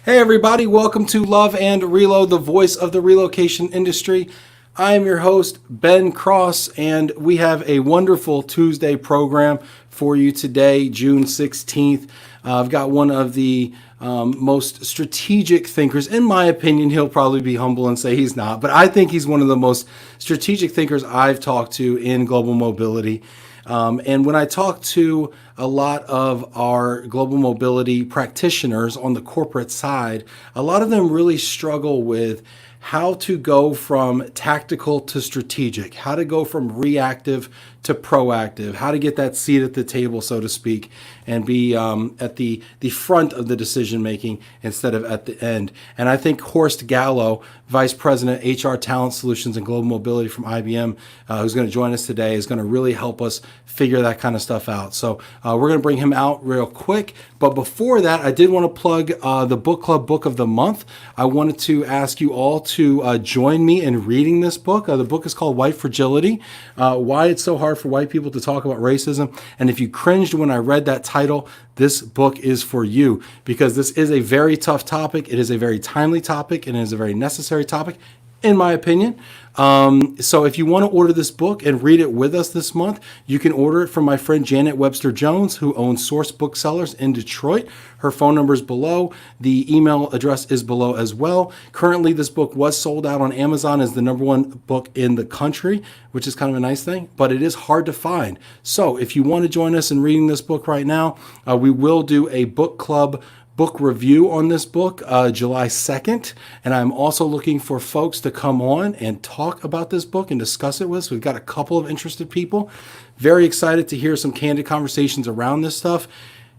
Hey everybody, welcome to Love and Relo, the voice of the relocation industry. I am your host, Ben Cross, and we have a wonderful Tuesday program for you today, June 16th. I've got one of the most strategic thinkers. In my opinion, he'll probably be humble and say he's not, but I think he's one of the most strategic thinkers I've talked to in global mobility. And when I talk to a lot of our global mobility practitioners on the corporate side, a lot of them really struggle with how to go from tactical to strategic, how to go from reactive to proactive, how to get that seat at the table, so to speak, and be at the front of the decision making instead of at the end. And I think Horst Gallo, Vice President, HR Talent Solutions and Global Mobility from IBM, who's going to join us today, is going to really help us figure that kind of stuff out. So we're going to bring him out real quick. But before that, I did want to plug the book club book of the month. I wanted to ask you all to join me in reading this book. The book is called White Fragility, Why It's So Hard for White People to Talk About Racism. And if you cringed when I read that title, this book is for you, because this is a very tough topic. It is a very timely topic, and it is a very necessary topic, in my opinion. So if you want to order this book and read it with us this month, you can order it from my friend Janet Webster Jones, who owns Source Booksellers in Detroit. Her phone number is below. The email address is below as well. Currently, this book was sold out on Amazon as the #1 book in the country, which is kind of a nice thing, but it is hard to find. So if you want to join us in reading this book right now, we will do a book club book review on this book July 2nd, and I'm also looking for folks to come on and talk about this book and discuss it with us. We've got a couple of interested people. Very excited to hear some candid conversations around this stuff.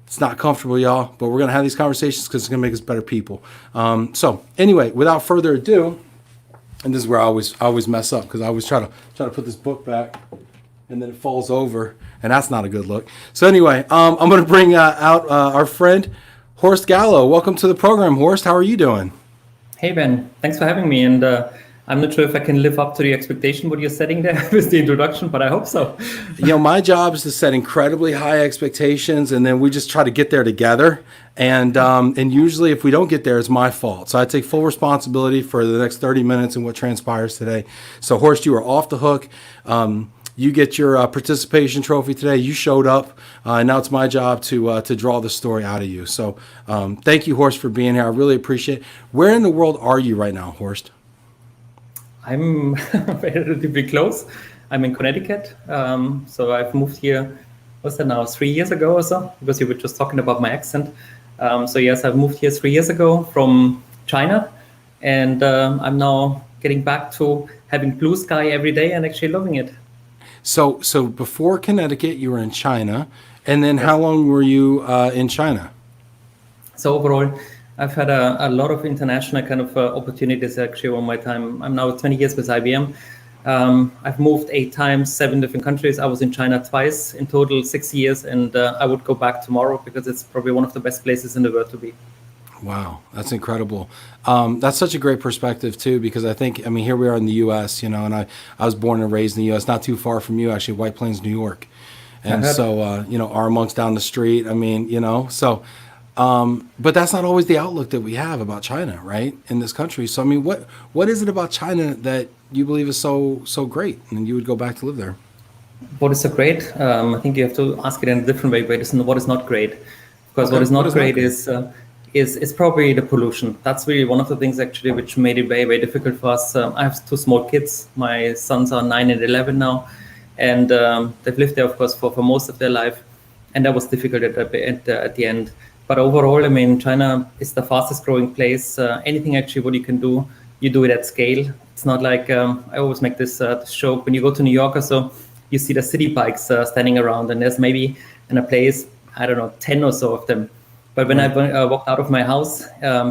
It's not comfortable, y'all, but we're going to have these conversations because it's going to make us better people. So anyway, without further ado, and this is where I always mess up, because I always try to put this book back and then it falls over, and that's not a good look. So anyway, I'm going to bring out our friend Horst Gallo. Welcome to the program, Horst. How are you doing? Hey, Ben. Thanks for having me. And I'm not sure if I can live up to the expectation what you're setting there with the introduction, but I hope so. My job is to set incredibly high expectations, and then we just try to get there together. And usually if we don't get there, it's my fault. So I take full responsibility for the next 30 minutes and what transpires today. So Horst, you are off the hook. You get your participation trophy today. You showed up, and now it's my job to draw the story out of you. So thank you, Horst, for being here. I really appreciate it. Where in the world are you right now, Horst? I'm relatively close. I'm in Connecticut. So I've moved here, what's that now, 3 years ago or so? Because you were just talking about my accent. So yes, I've moved here 3 years ago from China, and I'm now getting back to having blue sky every day and actually loving it. So before Connecticut, you were in China, and then how long were you in China? So overall, I've had a lot of international kind of opportunities actually over my time. I'm now 20 years with IBM. I've moved 8 times, 7 different countries. I was in China twice, in total 6 years, and I would go back tomorrow because it's probably one of the best places in the world to be. Wow, that's incredible. That's such a great perspective too, because I think, here we are in the U.S., and I was born and raised in the U.S., not too far from you, actually, White Plains, New York. And so, our monks down the street, but that's not always the outlook that we have about China, right, in this country. So, what is it about China that you believe is so great and you would go back to live there? What is so great? I think you have to ask it in a different way, what is not great? Because what is not great is probably the pollution. That's really one of the things actually which made it very, very difficult for us. I have 2 small kids. My sons are 9 and 11 now, and they've lived there, of course, for most of their life, and that was difficult at the end. But overall, China is the fastest growing place. Anything actually what you can do, you do it at scale. It's not like, I always make this joke, when you go to New York or so, you see the city bikes standing around, and there's maybe in a place, 10 or so of them. But when I walked out of my house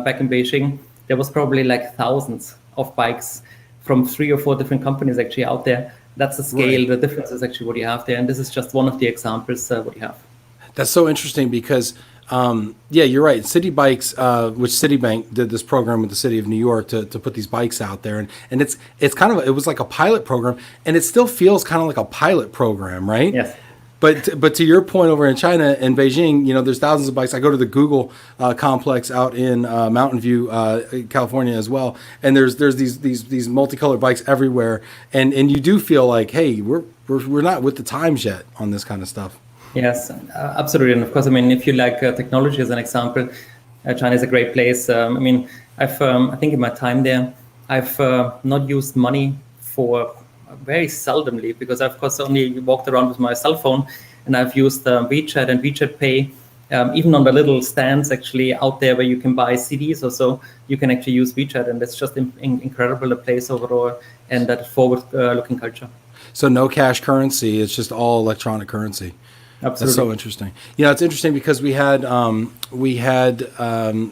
back in Beijing, there was probably like thousands of bikes from 3 or 4 different companies actually out there. That's the scale. Right. The difference is actually what you have there. And this is just one of the examples what you have. That's so interesting because, you're right. City Bikes, which Citibank did this program with the city of New York to put these bikes out there. And it's kind of, it was like a pilot program, and it still feels kind of like a pilot program, right? Yes. But to your point, over in China and Beijing, there's thousands of bikes. I go to the Google complex out in Mountain View, California as well, and there's these multicolored bikes everywhere, and you do feel like, hey, we're not with the times yet on this kind of stuff. Yes, absolutely. And of course, I mean, if you like technology as an example, China is a great place. I mean, I think in my time there, I've not used money for very seldomly, because I, of course, only walked around with my cell phone, and I've used WeChat and WeChat Pay, even on the little stands actually out there where you can buy CDs or so, you can actually use WeChat, and it's just incredible, a place overall, and that forward-looking culture. So no cash currency, it's just all electronic currency. Absolutely. That's so interesting. It's interesting because we had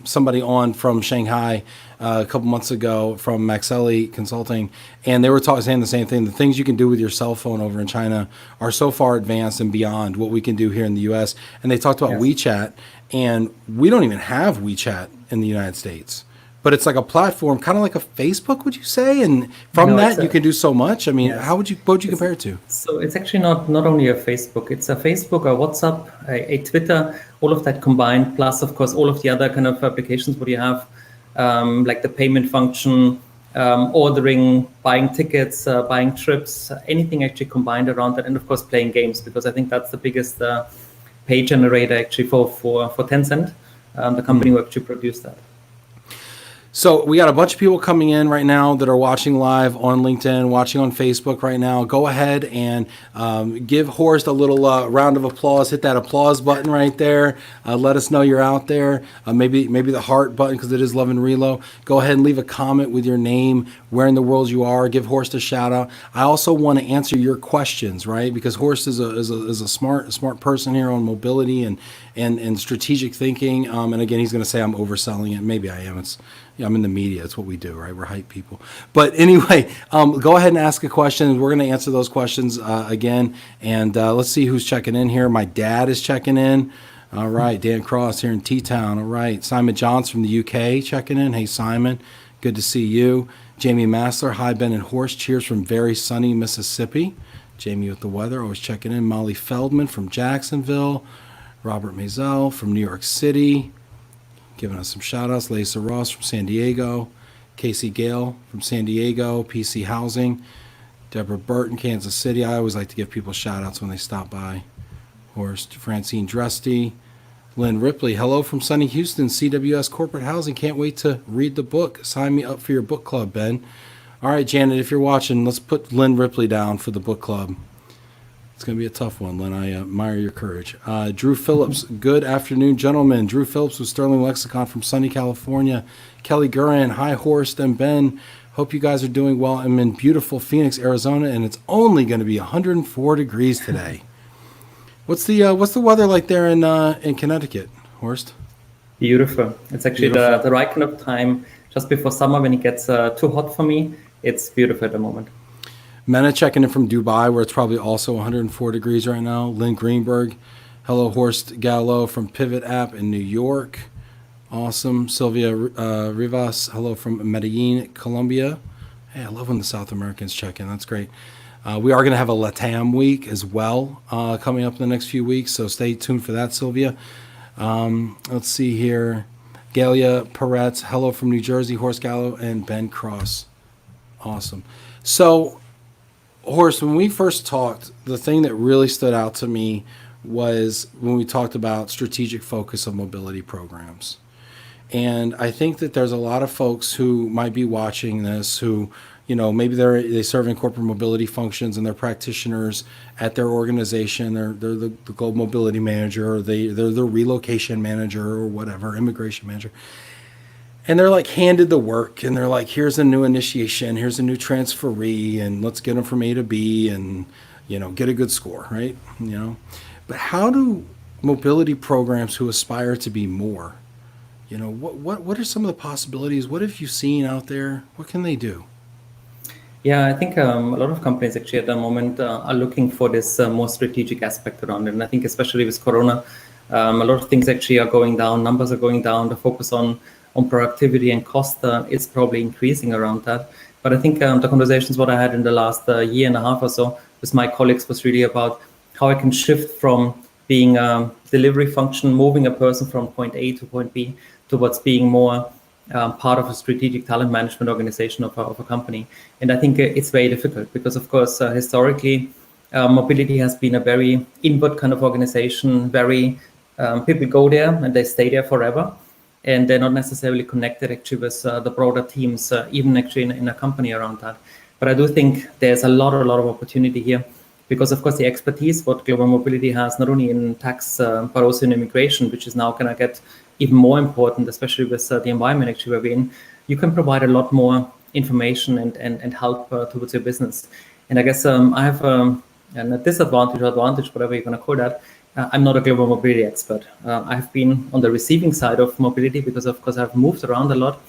somebody on from Shanghai a couple months ago from Maxelli Consulting, and they were saying the same thing. The things you can do with your cell phone over in China are so far advanced and beyond what we can do here in the U.S. And they talked about WeChat, and we don't even have WeChat in the United States. But it's like a platform, kind of like a Facebook, would you say? And from that, you can do so much. I mean, what would you compare it to? So it's actually not only a Facebook. It's a Facebook, a WhatsApp, a Twitter, all of that combined, plus, of course, all of the other kind of applications what you have, like the payment function, ordering, buying tickets, buying trips, anything actually combined around that. And, of course, playing games, because I think that's the biggest pay generator actually for Tencent, the company who actually produced that. So we got a bunch of people coming in right now that are watching live on LinkedIn, watching on Facebook right now. Go ahead and give Horst a little round of applause. Hit that applause button right there. Let us know you're out there. Maybe the heart button, because it is Love and Relo. Go ahead and leave a comment with your name, where in the world you are. Give Horst a shout out. I also want to answer your questions, right? Because Horst is a smart person here on mobility and strategic thinking. And again, he's going to say I'm overselling it. Maybe I am. I'm in the media. It's what we do, right? We're hype people. But anyway, go ahead and ask a question. We're going to answer those questions again. And let's see who's checking in here. My dad is checking in. All right. Dan Cross here in T-Town. All right. Simon Johns from the UK checking in. Hey, Simon. Good to see you. Jamie Massler. Hi, Ben and Horst. Cheers from very sunny Mississippi. Jamie with the weather. Always checking in. Molly Feldman from Jacksonville. Robert Mazel from New York City. Giving us some shout outs. Lisa Ross from San Diego. Casey Gale from San Diego. PC Housing. Deborah Burton, Kansas City. I always like to give people shout outs when they stop by. Horst. Francine Dresty. Lynn Ripley. Hello from sunny Houston. CWS Corporate Housing. Can't wait to read the book. Sign me up for your book club, Ben. All right, Janet, if you're watching, let's put Lynn Ripley down for the book club. It's going to be a tough one, Lynn. I admire your courage. Drew Phillips, good afternoon, gentlemen. Drew Phillips with Sterling Lexicon from sunny California. Kelly Guran, hi, Horst and Ben. Hope you guys are doing well. I'm in beautiful Phoenix, Arizona, and it's only going to be 104 degrees today. What's the weather like there in Connecticut, Horst? Beautiful. It's actually the right kind of time, just before summer, when it gets too hot for me. It's beautiful at the moment. Mena checking in from Dubai, where it's probably also 104 degrees right now. Lynn Greenberg. Hello, Horst Gallo from Pivot App in New York. Awesome. Sylvia Rivas. Hello from Medellin, Colombia. Hey, I love when the South Americans check in. That's great. We are going to have a LATAM week as well coming up in the next few weeks, so stay tuned for that, Sylvia. Let's see here. Galia Peretz. Hello from New Jersey. Horst Gallo and Ben Cross. Awesome. So, Horst, when we first talked, the thing that really stood out to me was when we talked about strategic focus of mobility programs. And I think that there's a lot of folks who might be watching this who, maybe they serve in corporate mobility functions and they're practitioners at their organization. They're the global mobility manager, or they're the relocation manager or whatever, immigration manager. And they're like handed the work, and they're like, here's a new initiation, here's a new transferee, and let's get them from A to B and, get a good score, right? But how do mobility programs who aspire to be more, what are some of the possibilities? What have you seen out there? What can they do? Yeah, I think a lot of companies actually at the moment are looking for this more strategic aspect around it. And I think especially with Corona, a lot of things actually are going down, numbers are going down, the focus on productivity and cost is probably increasing around that. But I think the conversations what I had in the last year and a half or so with my colleagues was really about how I can shift from being a delivery function, moving a person from point A to point B, towards being more part of a strategic talent management organization of a company. And I think it's very difficult because, of course, historically, mobility has been a very inward kind of organization. Very people go there and they stay there forever, and they're not necessarily connected actually with the broader teams, even actually in a company around that. But I do think there's a lot of opportunity here, because of course the expertise what global mobility has, not only in tax but also in immigration, which is now going to get even more important, especially with the environment actually where we're in. You can provide a lot more information and help towards your business. And I guess I have a disadvantage or advantage, whatever you're going to call that. I'm not a global mobility expert. I've been on the receiving side of mobility because, of course, I've moved around a lot.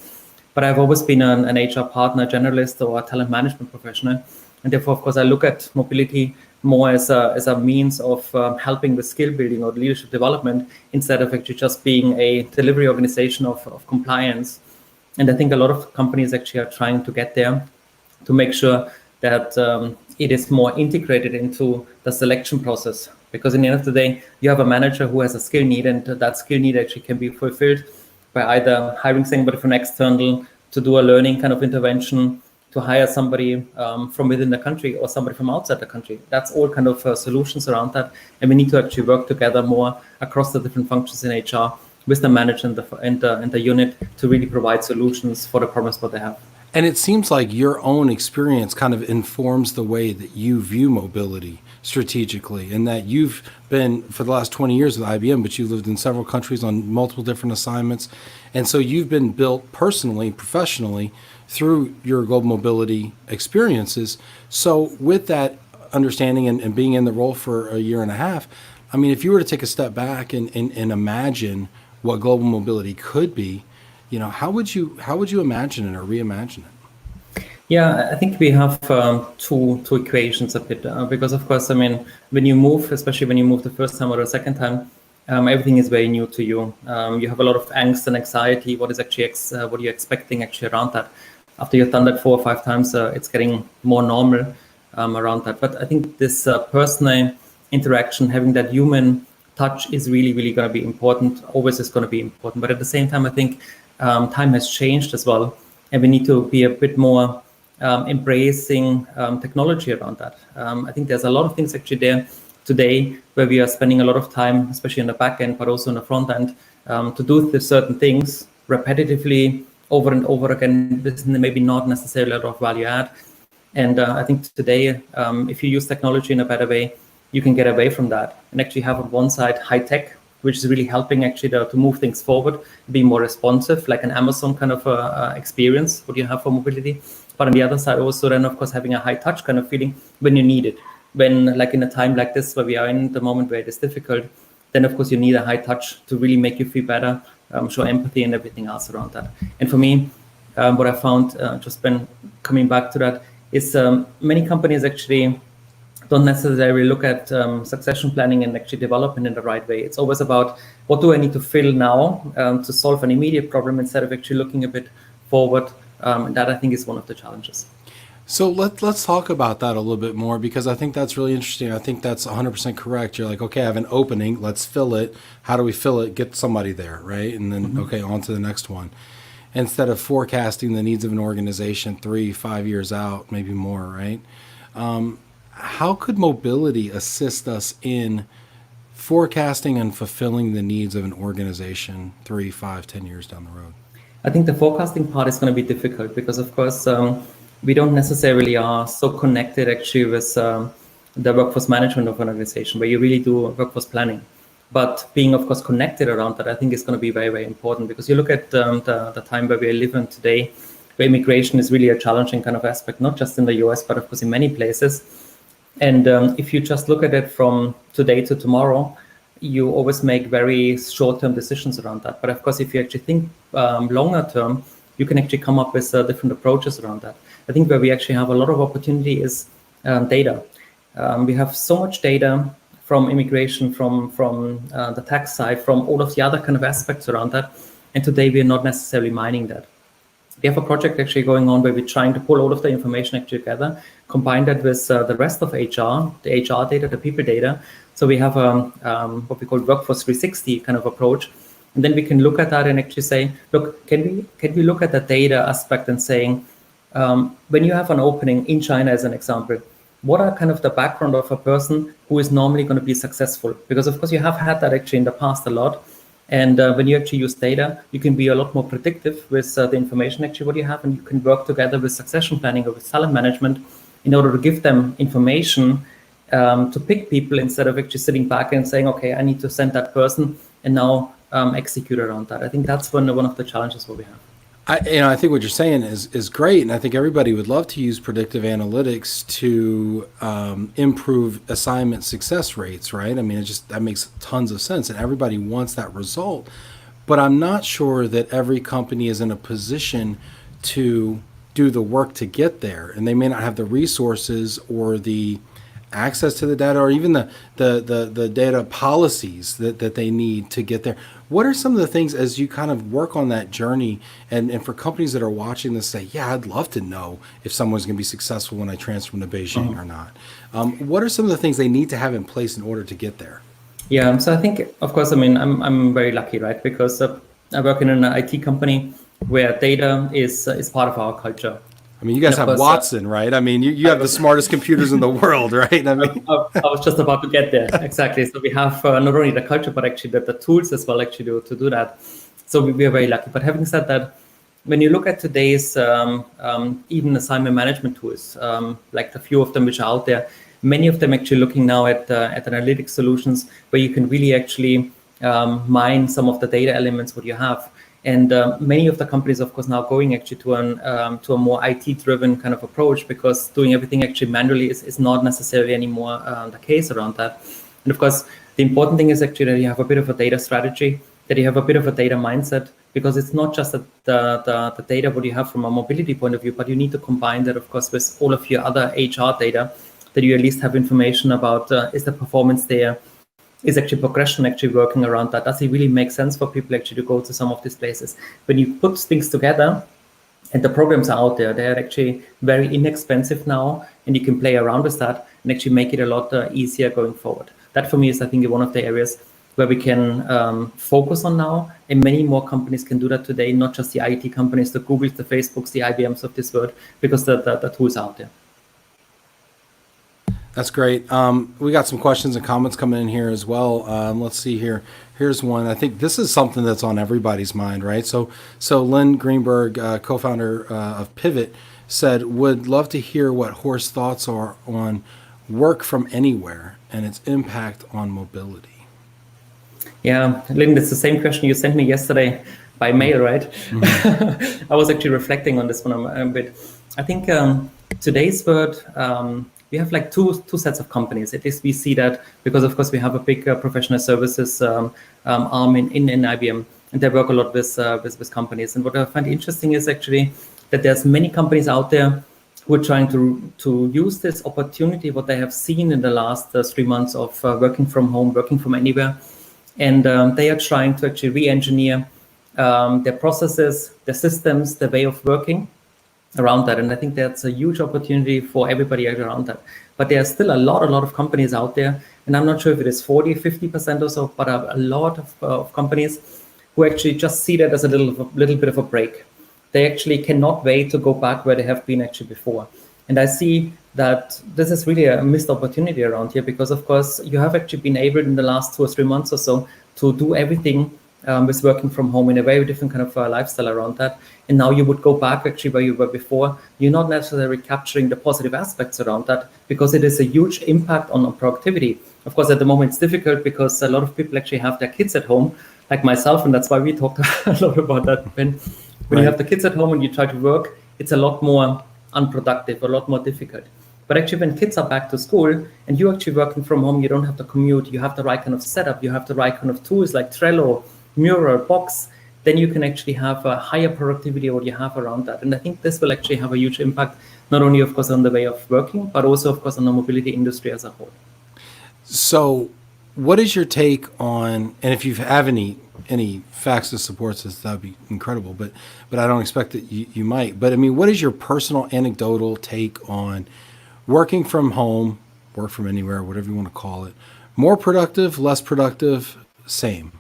But I've always been an HR partner, generalist, or a talent management professional. And therefore, of course, I look at mobility more as a means of helping with skill building or leadership development, instead of actually just being a delivery organization of compliance. And I think a lot of companies actually are trying to get there to make sure that it is more integrated into the selection process. Because in the end of the day, you have a manager who has a skill need, and that skill need actually can be fulfilled by either hiring somebody from external to do a learning kind of intervention, to hire somebody from within the country or somebody from outside the country. That's all kind of solutions around that. And we need to actually work together more across the different functions in HR with the manager and the unit to really provide solutions for the problems what they have. And it seems like your own experience kind of informs the way that you view mobility strategically, and that you've been for the last 20 years with IBM, but you lived in several countries on multiple different assignments. And so you've been built personally, professionally, through your global mobility experiences. So with that understanding and being in the role for a year and a half, I mean, if you were to take a step back and imagine what global mobility could be, how would you imagine it or reimagine it? Yeah, I think we have two equations a bit, because of course, I mean, when you move, especially when you move the first time or the second time, everything is very new to you. You have a lot of angst and anxiety. What is actually what are you expecting actually around that? After you've done that 4 or 5 times, it's getting more normal around that. But I think this personal interaction, having that human touch, is really going to be important. Always is going to be important. But at the same time, I think time has changed as well, and we need to be a bit more embracing technology around that. I think there's a lot of things actually there today where we are spending a lot of time, especially in the back end, but also in the front end, to do certain things repetitively over and over again, with maybe not necessarily a lot of value add. And I think today, if you use technology in a better way, you can get away from that and actually have on one side high tech, which is really helping actually to move things forward, be more responsive, like an Amazon kind of experience, what you have for mobility. But on the other side, also then, of course, having a high touch kind of feeling when you need it. When, like in a time like this, where we are in the moment where it is difficult, then of course you need a high touch to really make you feel better, show empathy and everything else around that. And for me, what I found, just been coming back to that, is many companies actually don't necessarily look at succession planning and actually development in the right way. It's always about what do I need to fill now to solve an immediate problem, instead of actually looking a bit forward. And that, I think, is one of the challenges. So let's talk about that a little bit more, because I think that's really interesting. I think that's 100% correct. You're like, okay, I have an opening, let's fill it. How do we fill it? Get somebody there, right? And then, okay, on to the next one. Instead of forecasting the needs of an organization 3-5 years out, maybe more, right? How could mobility assist us in forecasting and fulfilling the needs of an organization 3, 5, 10 years down the road? I think the forecasting part is going to be difficult because, of course, we don't necessarily are so connected actually with the workforce management of an organization, where you really do workforce planning. But being, of course, connected around that, I think is going to be very important, because you look at the time where we are living today, where immigration is really a challenging kind of aspect, not just in the US, but of course in many places. And if you just look at it from today to tomorrow, you always make very short-term decisions around that. But of course, if you actually think longer term, you can actually come up with different approaches around that. I think where we actually have a lot of opportunity is data. We have so much data from immigration, from the tax side, from all of the other kind of aspects around that. And today we are not necessarily mining that. We have a project actually going on where we're trying to pull all of the information actually together, combine that with the rest of HR, the HR data, the people data. So we have what we call workforce 360 kind of approach. And then we can look at that and actually say, look, can we look at the data aspect and saying, when you have an opening in China, as an example, what are kind of the background of a person who is normally going to be successful? Because of course you have had that actually in the past a lot. And when you actually use data, you can be a lot more predictive with the information actually what you have, and you can work together with succession planning or with talent management in order to give them information to pick people instead of actually sitting back and saying, okay, I need to send that person and now execute around that. I think that's one of the challenges what we have. I think what you're saying is great, and I think everybody would love to use predictive analytics to improve assignment success rates, right? I mean, that makes tons of sense, and everybody wants that result. But I'm not sure that every company is in a position to do the work to get there, and they may not have the resources or the access to the data, or even the data policies that they need to get there. What are some of the things as you kind of work on that journey, and for companies that are watching this say, yeah, I'd love to know if someone's going to be successful when I transfer them to Beijing or not. What are some of the things they need to have in place in order to get there? Yeah, so I think, of course, I mean, I'm very lucky, right? Because I work in an IT company where data is part of our culture. I mean, you guys have Watson, right? I mean, you have the smartest computers in the world, right? I mean, I was just about to get there. Exactly. So we have not only the culture, but actually the tools as well actually to do that. So we are very lucky. But having said that, when you look at today's even assignment management tools, like the few of them which are out there, many of them actually looking now at analytics solutions where you can really actually mine some of the data elements what you have. And many of the companies, of course, now going actually to a more IT-driven kind of approach, because doing everything actually manually is not necessarily anymore the case around that. And of course, the important thing is actually that you have a bit of a data strategy, that you have a bit of a data mindset, because it's not just the data what you have from a mobility point of view, but you need to combine that, of course, with all of your other HR data, that you at least have information about is the performance there, is actually progression actually working around that? Does it really make sense for people actually to go to some of these places? When you put things together, and the programs are out there, they're actually very inexpensive now, and you can play around with that and actually make it a lot easier going forward. That for me is, I think, one of the areas where we can focus on now, and many more companies can do that today, not just the IT companies, the Googles, the Facebooks, the IBMs of this world, because the tools are out there. That's great. We got some questions and comments coming in here as well. Let's see here. Here's one. I think this is something that's on everybody's mind, right? So Lynn Greenberg, co-founder of Pivot, said, would love to hear what Horst's thoughts are on work from anywhere and its impact on mobility. Yeah, Lynn, it's the same question you sent me yesterday by mail, right? Mm-hmm. I was actually reflecting on this one a bit. I think today's world, we have like two sets of companies. At least we see that because, of course, we have a big professional services arm in IBM, and they work a lot with companies. And what I find interesting is actually that there's many companies out there who are trying to use this opportunity, what they have seen in the last 3 months of working from home, working from anywhere, and they are trying to actually re-engineer their processes, their systems, their way of working around that. And I think that's a huge opportunity for everybody around that. But there are still a lot of companies out there, and I'm not sure if it is 40, 50% or so, but a lot of companies who actually just see that as a little bit of a break. They actually cannot wait to go back where they have been actually before. And I see that this is really a missed opportunity around here, because of course you have actually been able in the last 2 or 3 months or so to do everything with working from home in a very different kind of lifestyle around that. And now you would go back actually where you were before. You're not necessarily capturing the positive aspects around that, because it is a huge impact on productivity. Of course, at the moment it's difficult because a lot of people actually have their kids at home, like myself, and that's why we talked a lot about that. When you have the kids at home and you try to work, it's a lot more unproductive, a lot more difficult. But actually, when kids are back to school and you're actually working from home, you don't have to commute, you have the right kind of setup, you have the right kind of tools like Trello, Mural, Box, then you can actually have a higher productivity what you have around that. And I think this will actually have a huge impact, not only, of course, on the way of working, but also, of course, on the mobility industry as a whole. So what is your take on, and if you have any any facts to support this, that would be incredible. But I don't expect that you might. But I mean, what is your personal anecdotal take on working from home, work from anywhere, whatever you want to call it? More productive, less productive, same?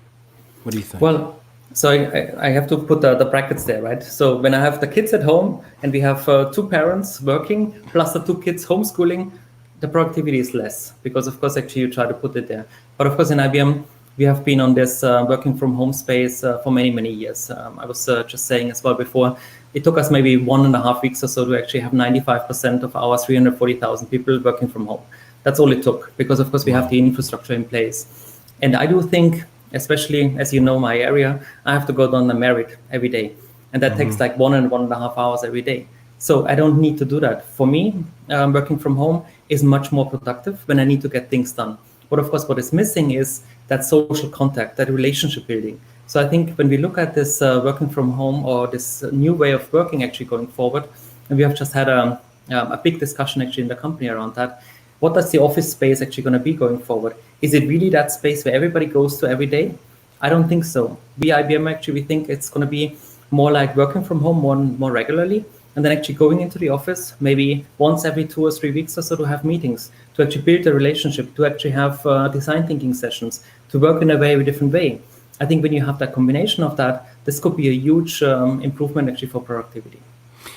What do you think? Well, so I have to put the brackets there, right? So when I have the kids at home and we have two parents working plus the two kids homeschooling, the productivity is less because, of course, actually you try to put it there. But of course, in IBM, we have been on this working from home space for many, many years. I was just saying as well before, it took us maybe 1.5 weeks or so to actually have 95% of our 340,000 people working from home. That's all it took because, of course, we have the infrastructure in place. And I do think, especially as you know my area, I have to go down the merit every day. And that takes like 1.5 hours every day. So I don't need to do that. For me, working from home is much more productive when I need to get things done. But of course, what is missing is that social contact, that relationship building. So I think when we look at this working from home or this new way of working actually going forward, and we have just had a big discussion actually in the company around that, what does the office space actually going to be going forward? Is it really that space where everybody goes to every day? I don't think so. We IBM actually, we think it's going to be more like working from home more regularly, and then actually going into the office maybe once every 2 or 3 weeks or so to have meetings, to actually build a relationship, to actually have design thinking sessions, to work in a very different way. I think when you have that combination of that, this could be a huge improvement actually for productivity.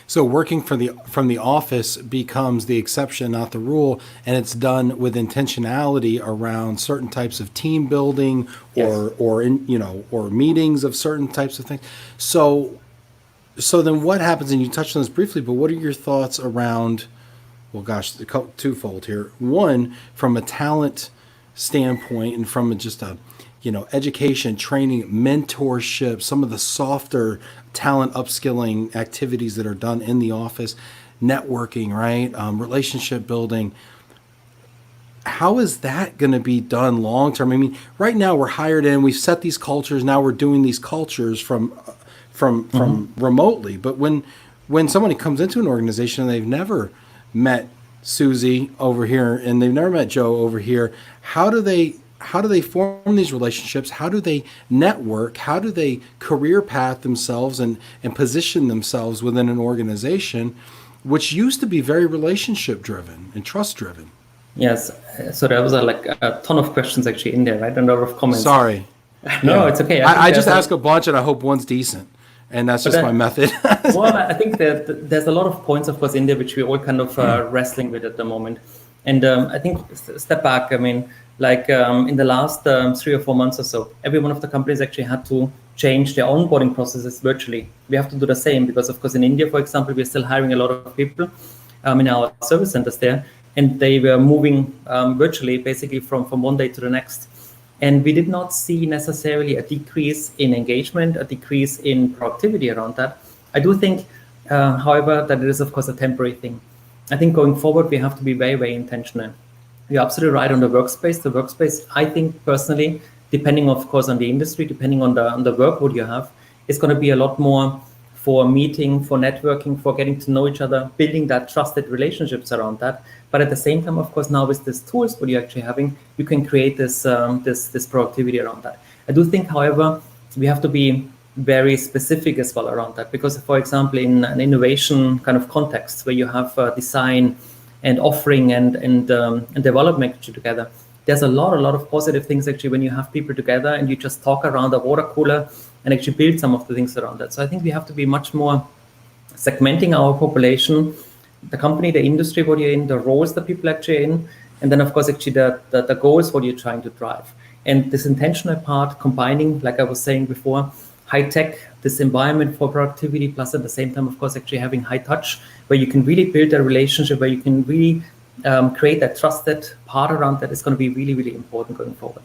So working from the office becomes the exception, not the rule, and it's done with intentionality around certain types of team building or meetings of certain types of things. So then what happens, and you touched on this briefly, but what are your thoughts around, well, gosh, twofold here. One, from a talent standpoint and from just a, education, training, mentorship, some of the softer talent upskilling activities that are done in the office, networking, right? Relationship building. How is that going to be done long term? I mean, right now we're hired in, we've set these cultures. Now we're doing these cultures from remotely. But when somebody comes into an organization and they've never met Susie over here and they've never met Joe over here, how do they form these relationships? How do they network? How do they career path themselves and position themselves within an organization, which used to be very relationship driven and trust driven? Yes. So there was a ton of questions actually in there, right? And a lot of comments. Sorry. No, it's okay. I just ask a bunch and I hope one's decent. And that's just my method. Well, I think that there's a lot of points, of course, in there which we're all kind of wrestling with at the moment. And I think, step back, I mean, in the last 3 or 4 months or so, every one of the companies actually had to change their onboarding processes virtually. We have to do the same because, of course, in India, for example, we're still hiring a lot of people in our service centers there. And they were moving virtually, basically from one day to the next. And we did not see necessarily a decrease in engagement, a decrease in productivity around that. I do think, however, that it is, of course, a temporary thing. I think going forward, we have to be very, very intentional. You're absolutely right on the workspace. The workspace, I think personally, depending, of course, on the industry, depending on the workload you have, is going to be a lot more for meeting, for networking, for getting to know each other, building that trusted relationships around that. But at the same time, of course, now with these tools, what you're actually having, you can create this productivity around that. I do think, however, we have to be very specific as well around that, because, for example, in an innovation kind of context where you have design and offering and development together, there's a lot of positive things actually when you have people together and you just talk around a water cooler and actually build some of the things around that. So I think we have to be much more segmenting our population, the company, the industry, what you're in, the roles that people actually are in, and then, of course, actually the goals, what you're trying to drive. And this intentional part, combining, like I was saying before, high tech, this environment for productivity, plus at the same time, of course, actually having high touch, where you can really build a relationship, where you can really create that trusted part around that is going to be really, really important going forward.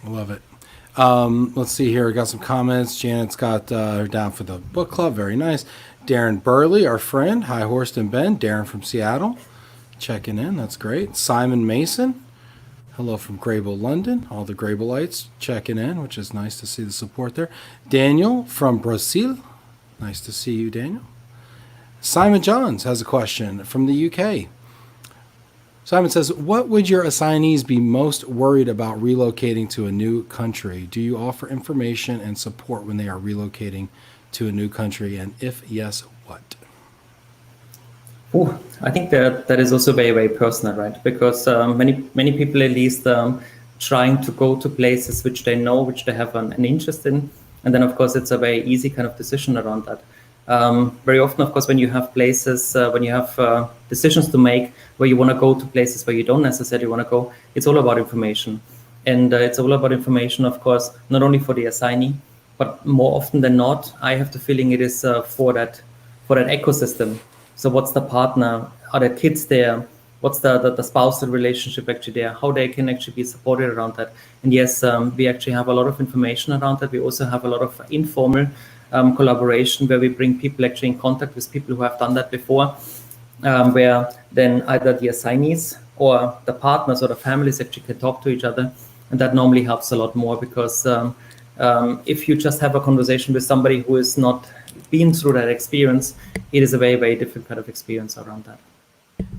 I love it. Let's see here. We got some comments. Janet's got her down for the book club. Very nice. Darren Burley, our friend. Hi, Horst and Ben. Darren from Seattle. Checking in. That's great. Simon Mason. Hello from Grable, London. All the Grableites checking in, which is nice to see the support there. Daniel from Brazil. Nice to see you, Daniel. Simon Johns has a question from the UK. Simon says, what would your assignees be most worried about relocating to a new country? Do you offer information and support when they are relocating to a new country? And if yes, what? Oh, I think that is also very, very personal, right? Because many people at least trying to go to places which they know, which they have an interest in. And then, of course, it's a very easy kind of decision around that. Very often, of course, when you have places, when you have decisions to make where you want to go to places where you don't necessarily want to go, it's all about information. And it's all about information, of course, not only for the assignee, but more often than not, I have the feeling it is for that ecosystem. So what's the partner? Are there kids there? What's the spousal relationship actually there? How they can actually be supported around that? And yes, we actually have a lot of information around that. We also have a lot of informal collaboration where we bring people actually in contact with people who have done that before, where then either the assignees or the partners or the families actually can talk to each other. And that normally helps a lot more because if you just have a conversation with somebody who is not been through that experience, it is a very, very different kind of experience around that.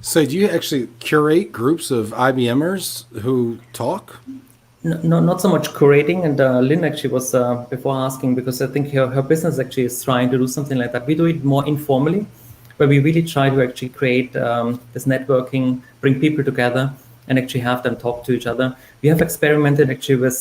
So do you actually curate groups of IBMers who talk? No, not so much curating. And Lynn actually was before asking, because I think her business actually is trying to do something like that. We do it more informally, where we really try to actually create this networking, bring people together and actually have them talk to each other. We have experimented actually with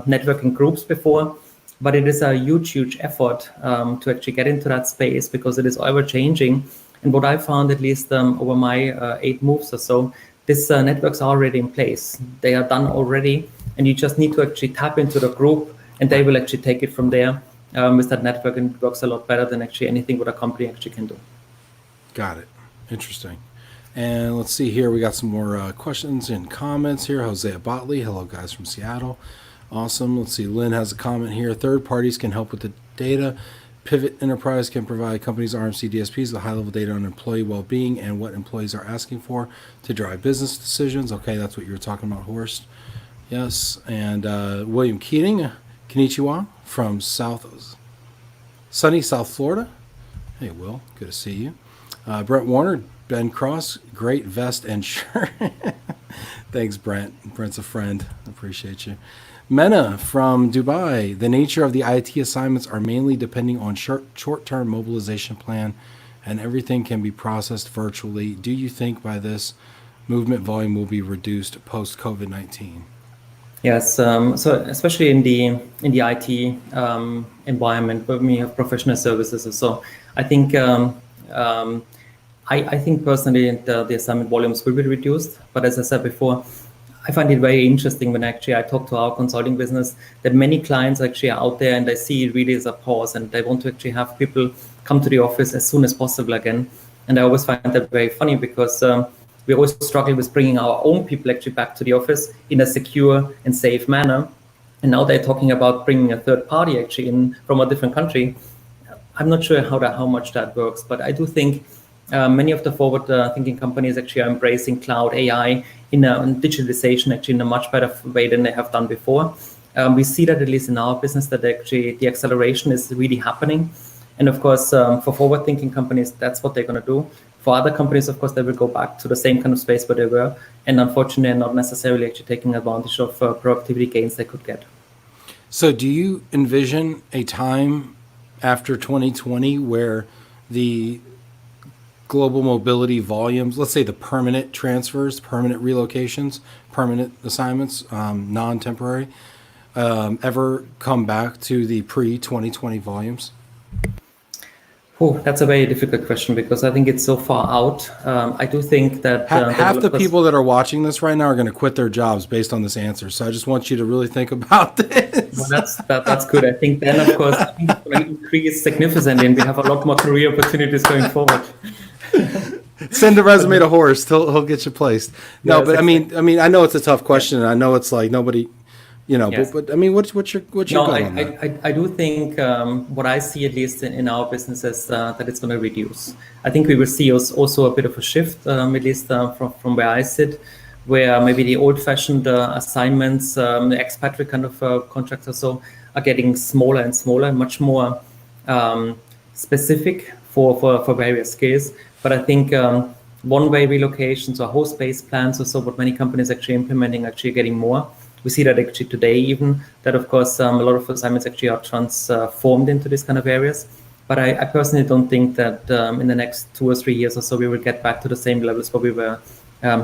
networking groups before, but it is a huge effort to actually get into that space because it is ever changing. And what I found, at least over my 8 moves or so, this networks are already in place. They are done already, and you just need to actually tap into the group, and they will actually take it from there with that network, and it works a lot better than actually anything what a company actually can do. Got it. Interesting. And let's see here. We got some more questions and comments here. Hosea Botley. Hello, guys from Seattle. Awesome. Let's see. Lynn has a comment here. Third parties can help with the data. Pivot Enterprise can provide companies, RMC, DSPs, the high-level data on employee well-being and what employees are asking for to drive business decisions. Okay, that's what you were talking about, Horst. Yes. And William Keating, konnichiwa, from sunny South Florida. Hey, Will. Good to see you. Brent Warner, Ben Cross, great vest and shirt. Thanks, Brent. Brent's a friend. Appreciate you. Mena from Dubai. The nature of the IT assignments are mainly depending on short-term mobilization plan, and everything can be processed virtually. Do you think by this movement volume will be reduced post-COVID-19? Yes. So especially in the IT environment where we have professional services. So I think I think personally the assignment volumes will be reduced. But as I said before, I find it very interesting when actually I talk to our consulting business that many clients actually are out there and they see it really as a pause and they want to actually have people come to the office as soon as possible again. And I always find that very funny because we always struggle with bringing our own people actually back to the office in a secure and safe manner. And now they're talking about bringing a third party actually in from a different country. I'm not sure how much that works, but I do think many of the forward-thinking companies actually are embracing cloud AI in digitalization actually in a much better way than they have done before. We see that at least in our business that actually the acceleration is really happening. And of course, for forward-thinking companies, that's what they're going to do. For other companies, of course, they will go back to the same kind of space where they were. And unfortunately, not necessarily actually taking advantage of productivity gains they could get. So do you envision a time after 2020 where the global mobility volumes, let's say the permanent transfers, permanent relocations, permanent assignments, non-temporary, ever come back to the pre-2020 volumes? Oh, that's a very difficult question because I think it's so far out. I do think that half the people that are watching this right now are going to quit their jobs based on this answer. So I just want you to really think about this. Well, that's good. I think then, of course, I think it's going to increase significantly, and we have a lot more career opportunities going forward. Send a resume to Horst. He'll get you placed. No, but exactly. I mean, I know it's a tough question, and I know it's like nobody. You know, yes. but I mean, what's your goal on that? I do think what I see, at least in our business, is that it's going to reduce. I think we will see also a bit of a shift, at least from where I sit, where maybe the old-fashioned assignments, the expatriate kind of contracts or so, are getting smaller and smaller, much more specific for various skills. But I think one-way relocations or host-based plans or so, what many companies actually implementing, actually getting more. We see that actually today even, that of course a lot of assignments actually are transformed into these kind of areas. But I personally don't think that in the next 2 or 3 years or so, we will get back to the same levels where we were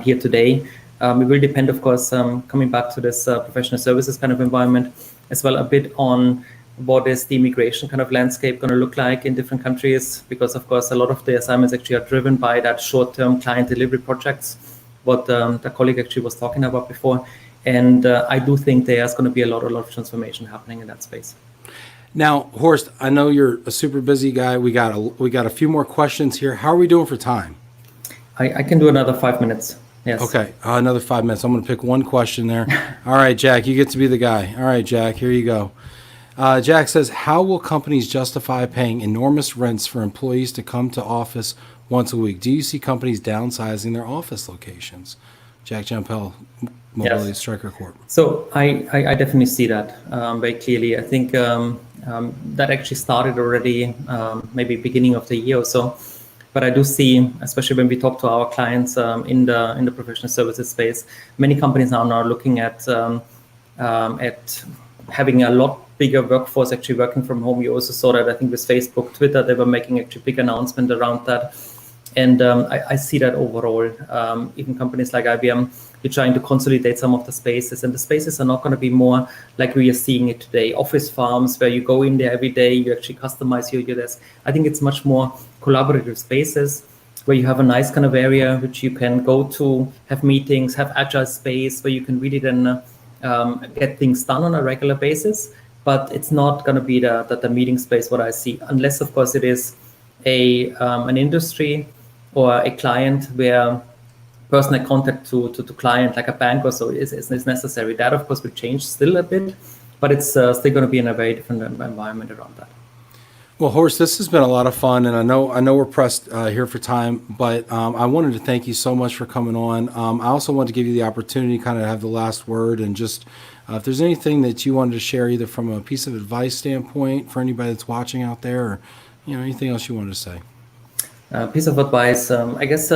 here today. It will depend, of course, coming back to this professional services kind of environment, as well a bit on what is the immigration kind of landscape going to look like in different countries, because of course a lot of the assignments actually are driven by that short-term client delivery projects, what the colleague actually was talking about before. And I do think there's going to be a lot of transformation happening in that space. Now, Horst, I know you're a super busy guy. We got a few more questions here. How are we doing for time? I can do another 5 minutes. Yes. Okay, another 5 minutes. I'm going to pick one question there. All right, Jack, you get to be the guy. All right, Jack, here you go. Jack says, how will companies justify paying enormous rents for employees to come to office once a week? Do you see companies downsizing their office locations? Jack Jampel, Mobility Striker Corp. So I definitely see that very clearly. I think that actually started already maybe beginning of the year or so. But I do see, especially when we talk to our clients in the professional services space, many companies are now looking at having a lot bigger workforce actually working from home. You also saw that, I think, with Facebook, Twitter, they were making actually big announcement around that. And I see that overall, even companies like IBM, you're trying to consolidate some of the spaces, and the spaces are not going to be more like we are seeing it today, office farms where you go in there every day, you actually customize your desk. I think it's much more collaborative spaces where you have a nice kind of area which you can go to, have meetings, have agile space where you can really then get things done on a regular basis. But it's not going to be the meeting space what I see, unless of course it is an industry or a client where personal contact to client, like a bank or so, is necessary. That of course will change still a bit, but it's still going to be in a very different environment around that. Well, Horst, this has been a lot of fun, and I know we're pressed here for time, but I wanted to thank you so much for coming on. I also want to give you the opportunity to kind of have the last word, and just if there's anything that you wanted to share, either from a piece of advice standpoint for anybody that's watching out there, or anything else you wanted to say. Piece of advice, I guess.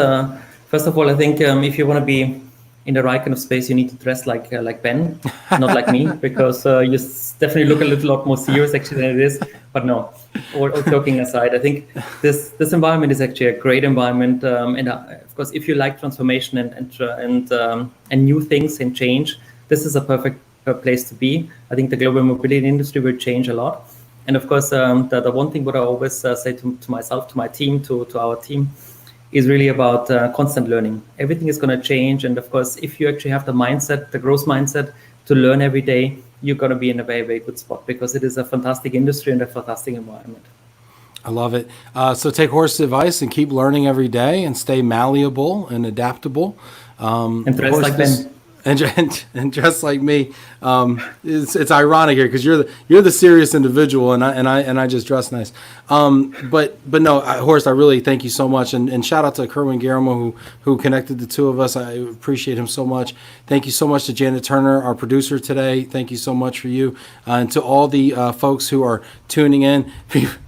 First of all, I think if you want to be in the right kind of space, you need to dress like Ben, not like me, because you definitely look a lot more serious actually than it is. But no, all joking aside, I think this environment is actually a great environment, and of course, if you like transformation and new things and change, this is a perfect place to be. I think the global mobility industry will change a lot, and of course, the one thing what I always say to myself, to my team, to our team, is really about constant learning. Everything is going to change. And of course, if you actually have the mindset, the growth mindset to learn every day, you're going to be in a very, very good spot, because it is a fantastic industry and a fantastic environment. I love it. So take Horst's advice and keep learning every day and stay malleable and adaptable. And dress like Ben. And dress like me. It's ironic here because you're the serious individual, and I just dress nice. But no, Horst, I really thank you so much, and shout out to Kerwin Guillermo who connected the two of us. I appreciate him so much. Thank you so much to Janet Turner, our producer today. Thank you so much for you, and to all the folks who are tuning in.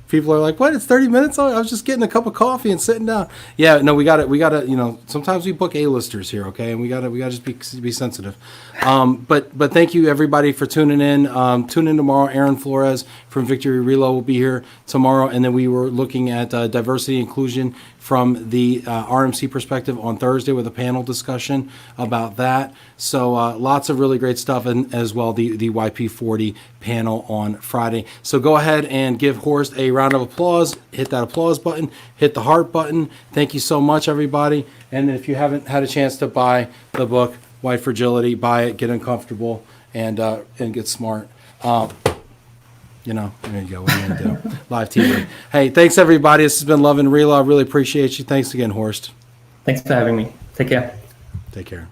People are like, what? It's 30 minutes? I was just getting a cup of coffee and sitting down. Yeah, no, we got to, sometimes we book A-listers here, okay? And we got to just be sensitive. But thank you, everybody, for tuning in. Tune in tomorrow. Aaron Flores from Victory Relo will be here tomorrow. And then we were looking at diversity inclusion from the RMC perspective on Thursday with a panel discussion about that. So lots of really great stuff, and as well the YP40 panel on Friday. So go ahead and give Horst a round of applause. Hit that applause button. Hit the heart button. Thank you so much, everybody. And if you haven't had a chance to buy the book, White Fragility, buy it, get uncomfortable, and get smart. There you go. What are you going to do? Live TV. Hey, thanks, everybody. This has been Love and Relo. I really appreciate you. Thanks again, Horst. Thanks for having me. Take care. Take care.